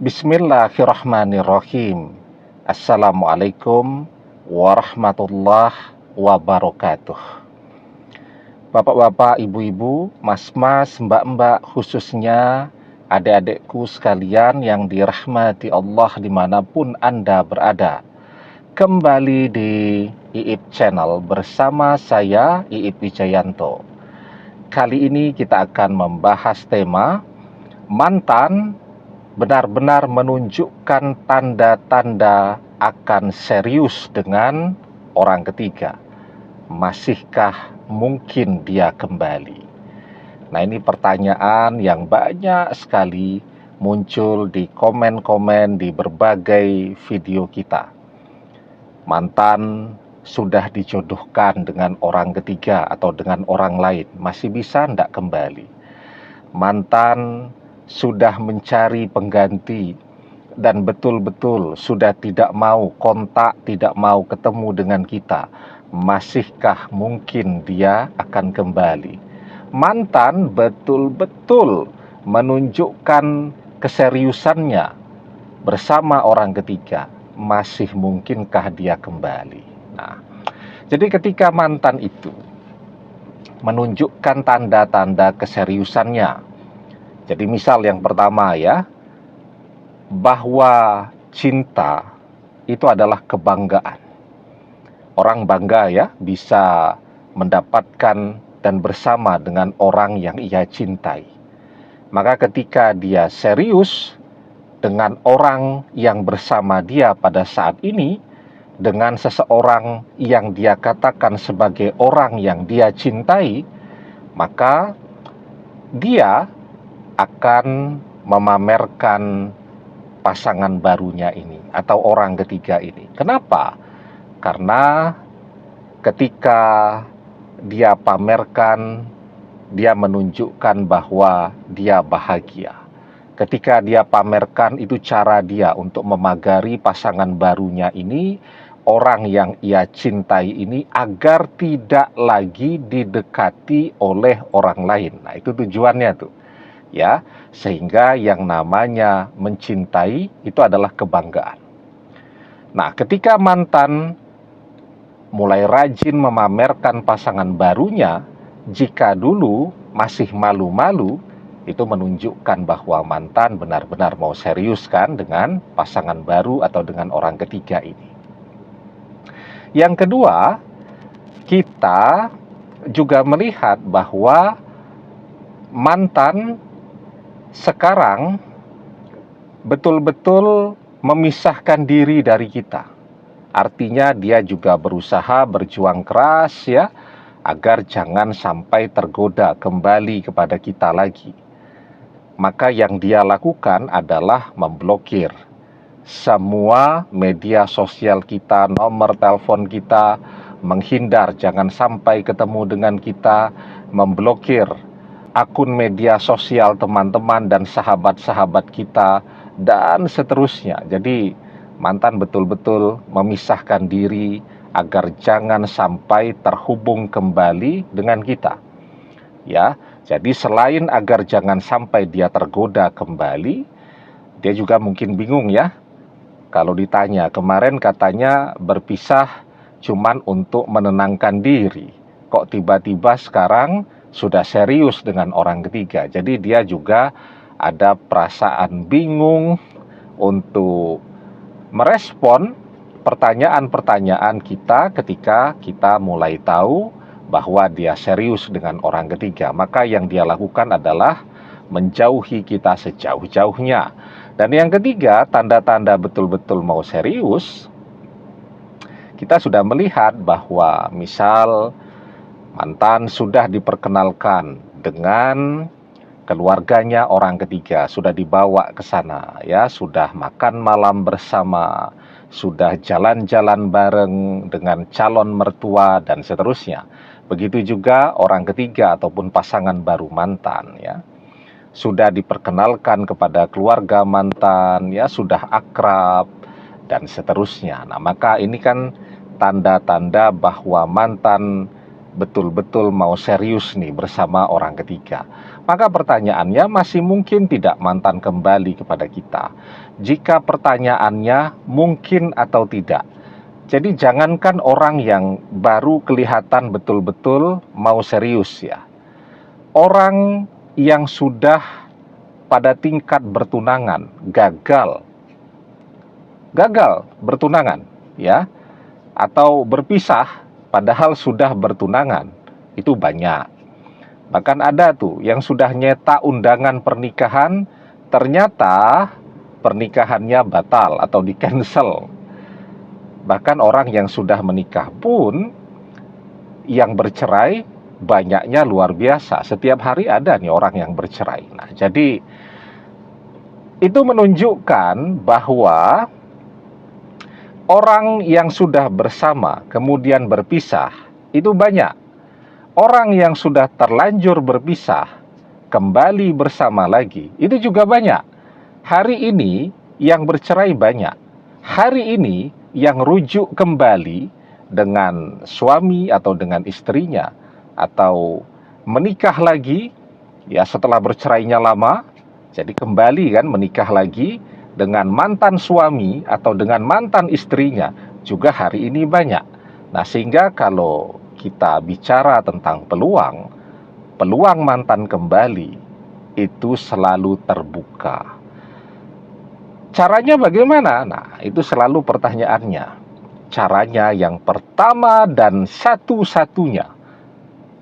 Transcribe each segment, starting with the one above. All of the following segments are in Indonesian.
Bismillahirrahmanirrahim. Assalamualaikum warahmatullahi wabarakatuh. Bapak-bapak, ibu-ibu, mas-mas, mbak-mbak, khususnya adik-adikku sekalian yang dirahmati Allah dimanapun Anda berada. Kembali di IIP Channel bersama saya, IIP Wijayanto. Kali ini kita akan membahas tema mantan benar-benar menunjukkan tanda-tanda akan serius dengan orang ketiga. Masihkah mungkin dia kembali? Nah, ini pertanyaan yang banyak sekali muncul di komen-komen di berbagai video kita. Mantan sudah dijodohkan dengan orang ketiga atau dengan orang lain, masih bisa tidak kembali? Mantan sudah mencari pengganti dan betul-betul sudah tidak mau kontak, tidak mau ketemu dengan kita, masihkah mungkin dia akan kembali? Mantan betul-betul menunjukkan keseriusannya bersama orang ketiga, masih mungkinkah dia kembali? Nah, jadi ketika mantan itu menunjukkan tanda-tanda keseriusannya, jadi misal yang pertama ya, bahwa cinta itu adalah kebanggaan. Orang bangga ya bisa mendapatkan dan bersama dengan orang yang ia cintai. Maka ketika dia serius dengan orang yang bersama dia pada saat ini, dengan seseorang yang dia katakan sebagai orang yang dia cintai, maka dia akan memamerkan pasangan barunya ini atau orang ketiga ini. Kenapa? Karena ketika dia pamerkan, dia menunjukkan bahwa dia bahagia. Ketika dia pamerkan, itu cara dia untuk memagari pasangan barunya ini, orang yang ia cintai ini, agar tidak lagi didekati oleh orang lain. Nah, itu tujuannya tuh. Ya, sehingga yang namanya mencintai itu adalah kebanggaan. Nah, ketika mantan mulai rajin memamerkan pasangan barunya, jika dulu masih malu-malu, itu menunjukkan bahwa mantan benar-benar mau serius kan dengan pasangan baru atau dengan orang ketiga ini. Yang kedua, kita juga melihat bahwa mantan sekarang betul-betul memisahkan diri dari kita. Artinya dia juga berusaha berjuang keras ya, agar jangan sampai tergoda kembali kepada kita lagi. Maka yang dia lakukan adalah memblokir semua media sosial kita, nomor telepon kita, menghindar jangan sampai ketemu dengan kita, memblokir akun media sosial teman-teman dan sahabat-sahabat kita, dan seterusnya. Jadi mantan betul-betul memisahkan diri agar jangan sampai terhubung kembali dengan kita. Ya, jadi selain agar jangan sampai dia tergoda kembali, dia juga mungkin bingung ya. Kalau ditanya, kemarin katanya berpisah cuman untuk menenangkan diri. Kok tiba-tiba sekarang sudah serius dengan orang ketiga? Jadi dia juga ada perasaan bingung untuk merespon pertanyaan-pertanyaan kita ketika kita mulai tahu bahwa dia serius dengan orang ketiga. Maka yang dia lakukan adalah menjauhi kita sejauh-jauhnya. Dan yang ketiga, tanda-tanda betul-betul mau serius, kita sudah melihat bahwa misal mantan sudah diperkenalkan dengan keluarganya orang ketiga, sudah dibawa ke sana ya, sudah makan malam bersama, sudah jalan-jalan bareng dengan calon mertua dan seterusnya. Begitu juga orang ketiga ataupun pasangan baru mantan ya, sudah diperkenalkan kepada keluarga mantan ya, sudah akrab dan seterusnya. Nah, maka ini kan tanda-tanda bahwa mantan betul-betul mau serius nih bersama orang ketiga. Maka pertanyaannya, masih mungkin tidak mantan kembali kepada kita? Jika pertanyaannya mungkin atau tidak, jadi jangankan orang yang baru kelihatan betul-betul mau serius ya. Orang yang sudah pada tingkat bertunangan, gagal bertunangan ya, atau berpisah padahal sudah bertunangan, itu banyak. Bahkan ada tuh yang sudah nyetak undangan pernikahan, ternyata pernikahannya batal atau di-cancel. Bahkan orang yang sudah menikah pun, yang bercerai banyaknya luar biasa. Setiap hari ada nih orang yang bercerai. Nah, jadi itu menunjukkan bahwa orang yang sudah bersama kemudian berpisah itu banyak. Orang yang sudah terlanjur berpisah kembali bersama lagi itu juga banyak. Hari ini yang bercerai banyak. Hari ini yang rujuk kembali dengan suami atau dengan istrinya, atau menikah lagi ya setelah bercerainya lama, jadi kembali kan menikah lagi dengan mantan suami atau dengan mantan istrinya, juga hari ini banyak. Nah, sehingga kalau kita bicara tentang peluang mantan kembali itu selalu terbuka. Caranya bagaimana? Nah, itu selalu pertanyaannya. Caranya yang pertama dan satu-satunya,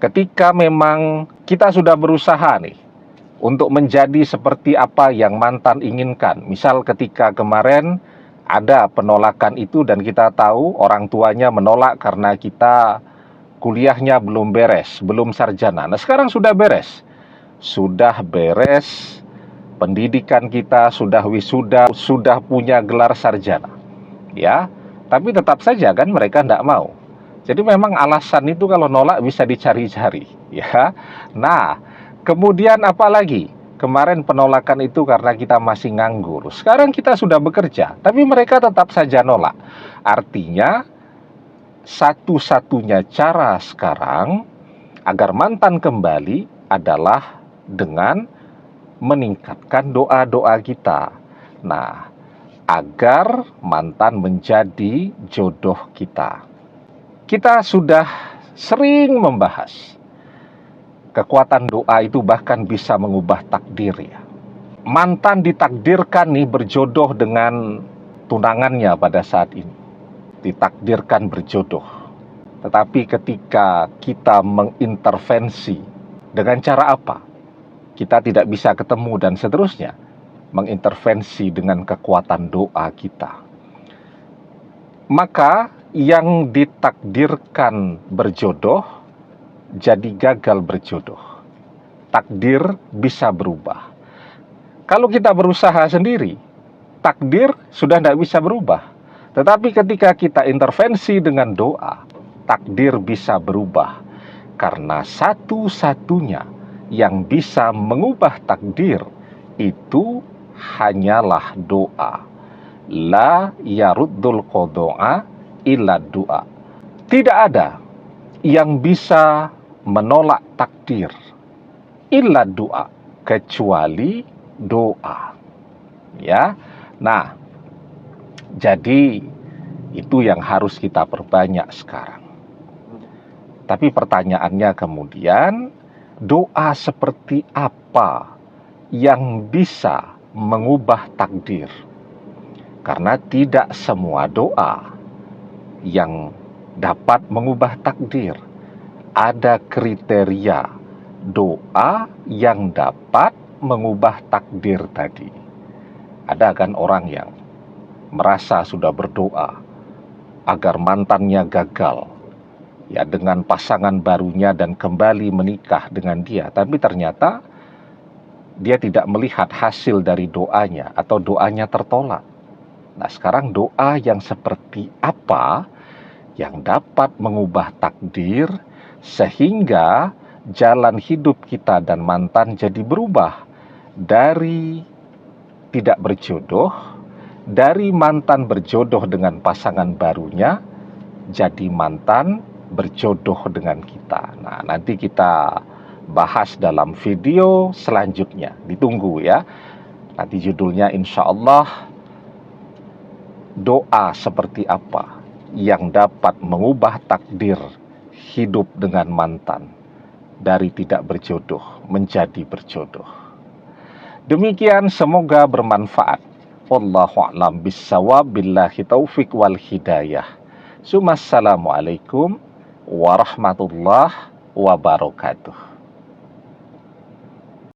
ketika memang kita sudah berusaha nih untuk menjadi seperti apa yang mantan inginkan. Misal ketika kemarin ada penolakan itu dan kita tahu orang tuanya menolak karena kita kuliahnya belum beres, belum sarjana. Nah, sekarang sudah beres. Sudah beres, pendidikan kita sudah wisuda, sudah punya gelar sarjana. Ya, tapi tetap saja kan mereka tidak mau. Jadi memang alasan itu kalau nolak bisa dicari-cari, ya. Nah, kemudian apa lagi? Kemarin penolakan itu karena kita masih nganggur. Sekarang kita sudah bekerja, tapi mereka tetap saja nolak. Artinya, satu-satunya cara sekarang agar mantan kembali adalah dengan meningkatkan doa-doa kita. Nah, agar mantan menjadi jodoh kita. Kita sudah sering membahas kekuatan doa itu bahkan bisa mengubah takdir ya. Mantan ditakdirkan nih berjodoh dengan tunangannya pada saat ini. Ditakdirkan berjodoh. Tetapi ketika kita mengintervensi, dengan cara apa? Kita tidak bisa ketemu dan seterusnya. Mengintervensi dengan kekuatan doa kita. Maka yang ditakdirkan berjodoh jadi gagal berjodoh. Takdir bisa berubah. Kalau kita berusaha sendiri, takdir sudah tidak bisa berubah. Tetapi ketika kita intervensi dengan doa, takdir bisa berubah. Karena satu-satunya yang bisa mengubah takdir itu hanyalah doa. La yaruddul qada'a illa doa. Tidak ada yang bisa menolak takdir illa doa, kecuali doa. Ya. Nah, jadi itu yang harus kita perbanyak sekarang. Tapi pertanyaannya kemudian, doa seperti apa yang bisa mengubah takdir? Karena tidak semua doa yang dapat mengubah takdir. Ada kriteria doa yang dapat mengubah takdir tadi. Ada kan orang yang merasa sudah berdoa agar mantannya gagal ya dengan pasangan barunya dan kembali menikah dengan dia, tapi ternyata dia tidak melihat hasil dari doanya atau doanya tertolak. Nah, sekarang doa yang seperti apa yang dapat mengubah takdir sehingga jalan hidup kita dan mantan jadi berubah dari tidak berjodoh, dari mantan berjodoh dengan pasangan barunya jadi mantan berjodoh dengan kita. Nah, nanti kita bahas dalam video selanjutnya. Ditunggu ya. Nanti judulnya insya Allah, doa seperti apa yang dapat mengubah takdir hidup dengan mantan dari tidak berjodoh menjadi berjodoh. Demikian, semoga bermanfaat. Wallahu a'lam bissawab, billahi taufik wal hidayah. Assalamualaikum warahmatullahi wabarakatuh.